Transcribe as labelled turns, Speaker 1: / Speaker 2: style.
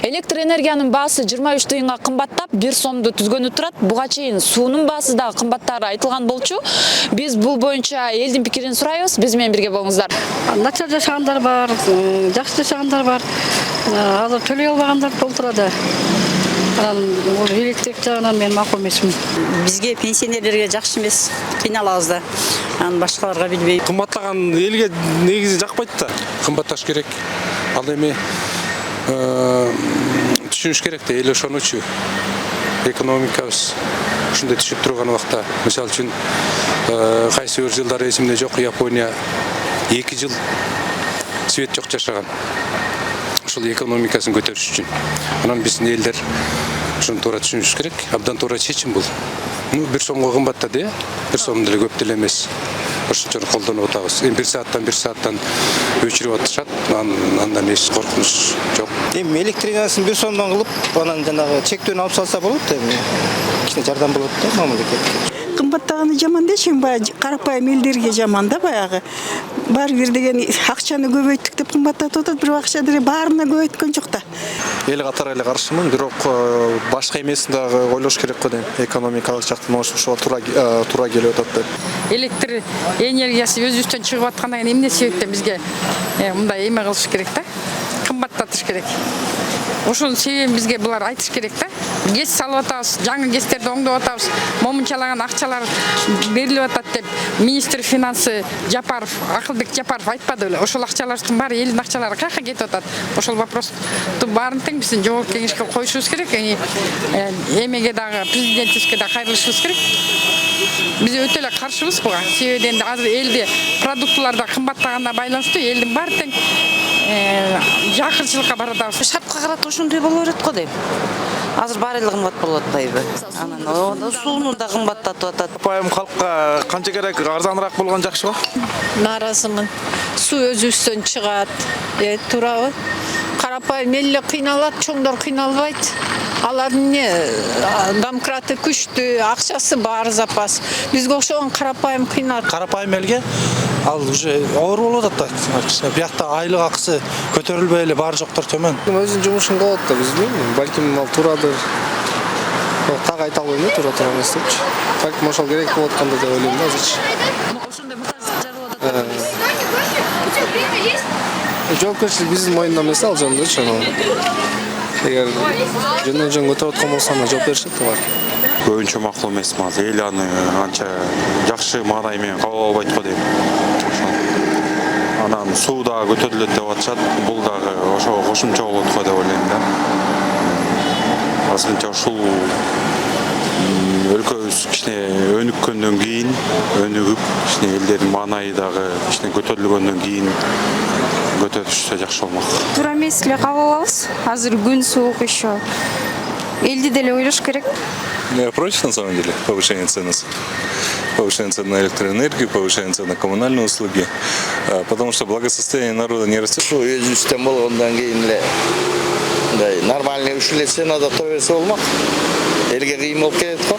Speaker 1: Электр энергиянын баасы 23 тыйынга кымбаттап, 1 сомду түзгөнү турат. Буга чейин суунун баасы да кымбаттары айтылган болчу. Биз бул боюнча элдин пикирин сурайбыз. Биз менен бирге болуңуздар.
Speaker 2: Начар жашагандар бар, жакшы жашагандар бар. Азыр төлөй албагандар толтурады. Электрик жагынан мен макул эмесмин.
Speaker 3: Бизге пенсионерлерге жакшы эмес, кыйналабыз да. Анан башкаларга билбей.
Speaker 4: Кымбаттаган элге негизи жакпайт да. Кымбатташ керек. Ал эми түшүнүш керек да, эл ошонучу. Экономикабыз ушундай түшүп турган убакта, мисалы үчүн кайсы бир жылдар эсимде жок, Япония 2 жыл свет жок жашаган. Ушул экономикасын көтөрүш үчүн. Анан биздин элдер ушуну туура түшүнүш керек. Абдан туура чечим бул. 1 сомго кымбаттады, 1 сом деле көп деле эмес. Ошончо колдонуп атабыз. Эми 1 сааттан өчүрүп атышат. Андан эч коркунуч жок.
Speaker 5: Эми электринасын 1 сомдон кылып, анан жанагы чектөөнү алып салса болот эми. Кичине жардам болот да мамлекет.
Speaker 6: Кымбаттаганы жаман дешим, баягы карапайым элдерге жаман да баягы. Баары бир деген акчаны көбөйттүк деп кымбаттатып атат, бирок акча деле баарына көбөйткөн жок да.
Speaker 7: Эл катары эле каршымын, бирок башка эмесин дагы ойлош керек го дейм. Экономикалык жактан ошого туура келип атат деп.
Speaker 2: Электр энергиясы өзүбүздөн чыгып аткандан кийин эмне себептен бизге мындай эме кылыш керек да? Кымбаттатыш керек. Ошонун себебин бизге булар айтыш керек да. ГЭС салып атабыз, жаңы ГЭСтерди оңдоп атабыз, момунчалаган акчалар берилип атат деп министр финансы Жапаров, Акылбек Жапаров айтпады беле. Ошол акчалардын баары элдин акчалары каяка кетип атат. Ошол вопросту баарын тең биздин жогорку кеңешке коюшубуз керек. Эмеге дагы президентибизге да кайрылышыбыз керек. Биз өтө эле каршыбыз буга. Себеби энди азыр элде продуктыларда кымбаттаганына байланыштуу элдин баары тең жакынчылыкка баратабыз.
Speaker 3: Шартка карата ошондой боло берет го дейм. Азыр баары эле кымбат болуп атпайбы? Анан сууну да кымбаттатып атат.
Speaker 7: Карапайым калкка канча керек, арзаныраак болгон жакшы го?
Speaker 8: Нааразымын. Суу өзүбүздөн чыгат. Туурабы? Карапайым эле кыйналат, чоңдор кыйналбайт. Алардын домкраты күчтүү, акчасы баары запас. Бизге окшогон карапайым кыйналат.
Speaker 5: Карапайым элге ал уже оор болуп атат да. Биякта айлык акысы көтөрүлбөй эле баары жоктор төмөн.
Speaker 9: Өзүнүн жумушун кылат да, биз билбейм. Балким ал туурадыр. Так айта албайм да, туура эмес депчи. Балким ошол керек болуп атканда деп ойлойм да азырчы.
Speaker 1: Ошондой муказдык жаралып атат.
Speaker 9: Жоопкерчилик биздин моюнда эмес ал жөнүндө. Эгер жөн көтөрүп аткан болсо аны жооп беришет да.
Speaker 4: Көбүнчө макул эмес маза. Эл аны анча жакшы маанай менен кабыл албайт го дейм. Анан суу да көтөрүлөт деп атышат. Бул дагы ошого кошумча болот го деп ойлойм да. Азырынча ушул өлкөбүз кичине өнүккөндөн кийин, өнүгүп, кичине элдердин маанайы дагы кичине көтөрүлгөндөн кийин көтөрүлүшсө жакшы болмок.
Speaker 10: Туура эмес эле кабыл алабыз. Азыр күн суук еще. Элди деле ойлош керек.
Speaker 11: Я против, на самом деле, повышения цен на электроэнергию, повышения цен на коммунальные услуги, потому что благосостояние народа не растет.
Speaker 5: Өзүбүздөн болгондон кийин эле нормальный үш эле ценада то берсе болмок. Элге кыйын болуп кетет го.